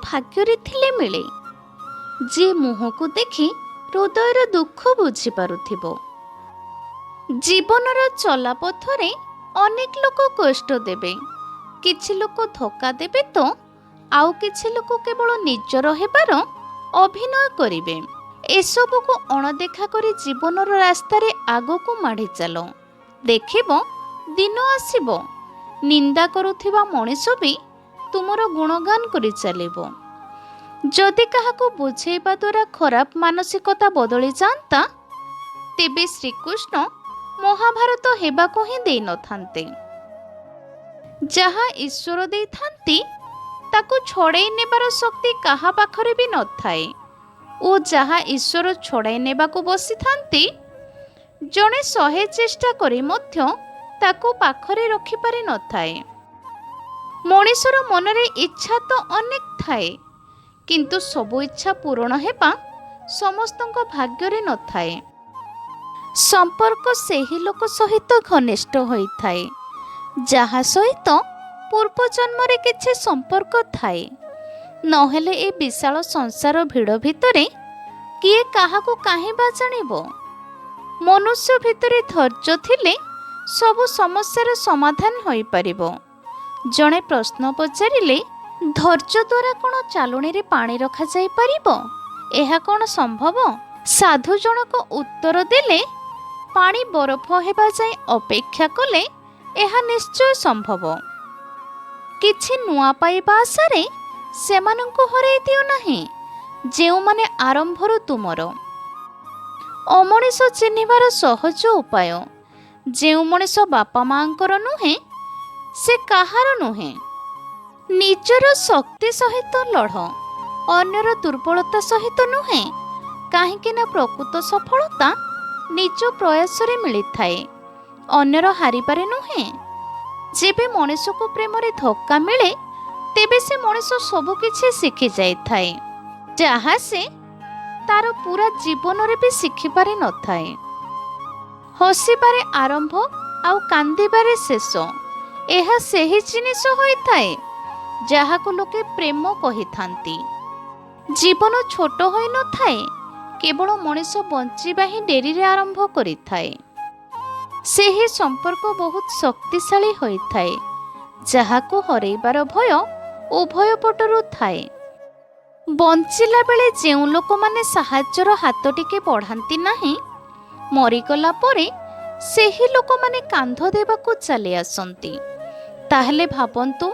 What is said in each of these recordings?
ଭାଗ୍ୟରେ ଥିଲେ ମିଳେ। ଯିଏ ମୁହଁକୁ ଦେଖି ହୃଦୟର ଦୁଃଖ ବୁଝିପାରୁଥିବ। ଜୀବନର ଚଲାପଥରେ ଅନେକ ଲୋକ କଷ୍ଟ ଦେବେ, କିଛି ଲୋକ ଧୋକା ଦେବେ ତ ଆଉ କିଛି ଲୋକ କେବଳ ନିଜର ହେବାର ଅଭିନୟ କରିବେ। ଏସବୁକୁ ଅଣଦେଖା କରି ଜୀବନର ରାସ୍ତାରେ ଆଗକୁ ମାଡ଼ି ଚାଲ। ଦେଖିବ ଦିନ ଆସିବ ନିନ୍ଦା କରୁଥିବା ମଣିଷ ବି ତୁମର ଗୁଣଗାନ କରି ଚାଲିବ। ଯଦି କାହାକୁ ବୁଝେଇବା ଦ୍ୱାରା ଖରାପ ମାନସିକତା ବଦଳି ଯାଆନ୍ତା, ତେବେ ଶ୍ରୀକୃଷ୍ଣ ମହାଭାରତ ହେବାକୁ ହିଁ ଦେଇନଥାନ୍ତେ। ଯାହା ଈଶ୍ୱର ଦେଇଥାନ୍ତି ତାକୁ ଛଡ଼ାଇ ନେବାର ଶକ୍ତି କାହା ପାଖରେ ବି ନଥାଏ ଓ ଯାହା ଈଶ୍ୱର ଛଡ଼ାଇ ନେବାକୁ ବସିଥାନ୍ତି, ଜଣେ 100 ଚେଷ୍ଟା କରି ମଧ୍ୟ ତାକୁ ପାଖରେ ରଖିପାରି ନଥାଏ। ମଣିଷର ମନରେ ଇଚ୍ଛା ତ ଅନେକ ଥାଏ, କିନ୍ତୁ ସବୁ ଇଚ୍ଛା ପୂରଣ ହେବା ସମସ୍ତଙ୍କ ଭାଗ୍ୟରେ ନଥାଏ। ସମ୍ପର୍କ ସେହି ଲୋକ ସହିତ ଘନିଷ୍ଠ ହୋଇଥାଏ ଯାହା ସହିତ ପୂର୍ବଜନ୍ମରେ କିଛି ସମ୍ପର୍କ ଥାଏ। ନହେଲେ ଏ ବିଶାଳ ସଂସାର ଭିଡ଼ ଭିତରେ କିଏ କାହାକୁ କାହିଁ ବା ଜାଣିବ। ମନୁଷ୍ୟ ଭିତରେ ଧୈର୍ଯ୍ୟ ଥିଲେ ସବୁ ସମସ୍ୟାର ସମାଧାନ ହୋଇପାରିବ। ଜଣେ ପ୍ରଶ୍ନ ପଚାରିଲେ, ଧୈର୍ଯ୍ୟ ଦ୍ୱାରା କ'ଣ ଚାଲୁଣିରେ ପାଣି ରଖାଯାଇପାରିବ? ଏହା କ'ଣ ସମ୍ଭବ? ସାଧୁ ଜଣକ ଉତ୍ତର ଦେଲେ, ପାଣି ବରଫ ହେବା ଯାଏ ଅପେକ୍ଷା କଲେ ଏହା ନିଶ୍ଚୟ ସମ୍ଭବ। କିଛି ନୂଆ ପାଇବା ଆଶାରେ ସେମାନଙ୍କୁ ହରାଇ ଦିଅ ନାହିଁ ଯେଉଁମାନେ ଆରମ୍ଭରୁ ତୁମର। ଅମଣିଷ ଚିହ୍ନିବାର ସହଜ ଉପାୟ, ଯେଉଁ ମଣିଷ ବାପା ମାଙ୍କର ନୁହେଁ ସେ କାହାର ନୁହେଁ। ନିଜର ଶକ୍ତି ସହିତ ଲଢ଼, ଅନ୍ୟର ଦୁର୍ବଳତା ସହିତ ନୁହେଁ। କାହିଁକି ନା ପ୍ରକୃତ ସଫଳତା ନିଜ ପ୍ରୟାସରେ ମିଳିଥାଏ, ଅନ୍ୟର ହାରିବାରେ ନୁହେଁ। ଯେବେ ମଣିଷକୁ ପ୍ରେମରେ ଧୋକା ମିଳେ, ତେବେ ସେ ମଣିଷ ସବୁକିଛି ଶିଖି ଯାଇଥାଏ ଯାହା ସେ ତାର ପୁରା ଜୀବନରେ ବି ଶିଖିପାରି ନଥାଏ। ହସିବାରେ ଆରମ୍ଭ ଆଉ କାନ୍ଦିବାରେ ଶେଷ, ଏହା ସେହି ଜିନିଷ ହୋଇଥାଏ ଯାହାକୁ ଲୋକେ ପ୍ରେମ କହିଥାନ୍ତି। ଜୀବନ ଛୋଟ ହୋଇନଥାଏ, କେବଳ ମଣିଷ ବଞ୍ଚିବା ହିଁ ଡେରିରେ ଆରମ୍ଭ କରିଥାଏ। ସେହି ସମ୍ପର୍କ ବହୁତ ଶକ୍ତିଶାଳୀ ହୋଇଥାଏ ଯାହାକୁ ହରାଇବାର ଭୟ ଉଭୟ ପଟରୁ ଥାଏ। ବଞ୍ଚିଲା ବେଳେ ଯେଉଁ ଲୋକମାନେ ସାହାଯ୍ୟର ହାତ ଟିକେ ବଢ଼ାନ୍ତି ନାହିଁ, ମରିଗଲା ପରେ ସେହି ଲୋକମାନେ କାନ୍ଧ ଦେବାକୁ ଚାଲି ଆସନ୍ତି। ତାହେଲେ ଭାବନ୍ତୁ,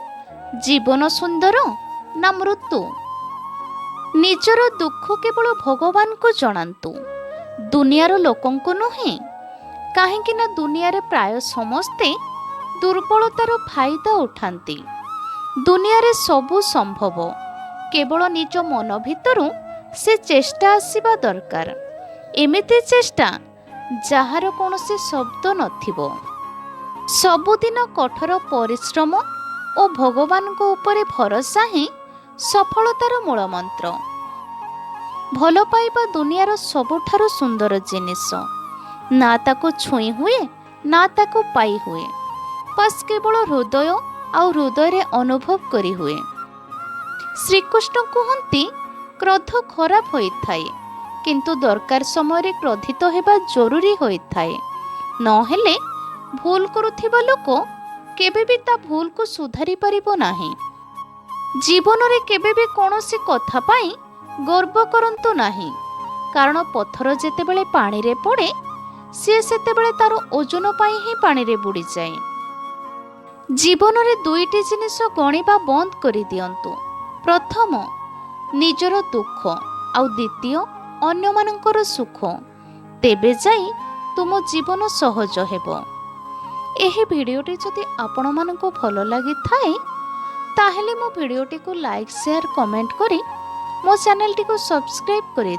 ଜୀବନ ସୁନ୍ଦର ନା ମୃତ୍ୟୁ? ନିଜର ଦୁଃଖ କେବଳ ଭଗବାନଙ୍କୁ ଜଣାନ୍ତୁ, ଦୁନିଆର ଲୋକଙ୍କୁ ନୁହେଁ। କାହିଁକି ନା ଦୁନିଆରେ ପ୍ରାୟ ସମସ୍ତେ ଦୁର୍ବଳତାର ଫାଇଦା ଉଠାନ୍ତି। ଦୁନିଆରେ ସବୁ ସମ୍ଭବ, କେବଳ ନିଜ ମନ ଭିତରୁ ସେ ଚେଷ୍ଟା ଆସିବା ଦରକାର। ଏମିତି ଚେଷ୍ଟା ଯାହାର କୌଣସି ଶବ୍ଦ ନଥିବ। ସବୁଦିନ କଠୋର ପରିଶ୍ରମ ଓ ଭଗବାନଙ୍କ ଉପରେ ଭରସା ହିଁ ସଫଳତାର ମୂଳମନ୍ତ୍ର। ଭଲ ପାଇବା ଦୁନିଆର ସବୁଠାରୁ ସୁନ୍ଦର ଜିନିଷ। ନା ତାକୁ ଛୁଇଁ ହୁଏ ନା ତାକୁ ପାଇ ହୁଏ, ବାସ୍ କେବଳ ହୃଦୟ ଆଉ ହୃଦୟରେ ଅନୁଭବ କରି ହୁଏ। ଶ୍ରୀକୃଷ୍ଣ କୁହନ୍ତି, କ୍ରୋଧ ଖରାପ ହୋଇଥାଏ, କିନ୍ତୁ ଦରକାର ସମୟରେ କ୍ରୋଧିତ ହେବା ଜରୁରୀ ହୋଇଥାଏ। ନହେଲେ ଭୁଲ କରୁଥିବା ଲୋକ କେବେ ବି ତା ଭୁଲକୁ ସୁଧାରି ପାରିବ ନାହିଁ। ଜୀବନରେ କେବେ ବି କୌଣସି କଥା ପାଇଁ ଗର୍ବ କରନ୍ତୁ ନାହିଁ, କାରଣ ପଥର ଯେତେବେଳେ ପାଣିରେ ପଡ଼େ ସିଏ ସେତେବେଳେ ତାର ଓଜନ ପାଇଁ ହିଁ ପାଣିରେ ବୁଡ଼ିଯାଏ। ଜୀବନରେ ଦୁଇଟି ଜିନିଷ ଗଣିବା ବନ୍ଦ କରିଦିଅନ୍ତୁ। ପ୍ରଥମ, ନିଜର ଦୁଃଖ, ଆଉ ଦ୍ୱିତୀୟ, ଅନ୍ୟମାନଙ୍କର ସୁଖ। ତେବେ ଯାଇ ତୁମ ଜୀବନ ସହଜ ହେବ। ଏହି ଭିଡ଼ିଓଟି ଯଦି ଆପଣମାନଙ୍କୁ ଭଲ ଲାଗିଥାଏ, ତାହେଲେ ମୋ ଭିଡ଼ିଓଟିକୁ ଲାଇକ୍, ସେୟାର, କମେଣ୍ଟ କରି ମୋ ଚ୍ୟାନେଲଟିକୁ ସବସ୍କ୍ରାଇବ୍ କରି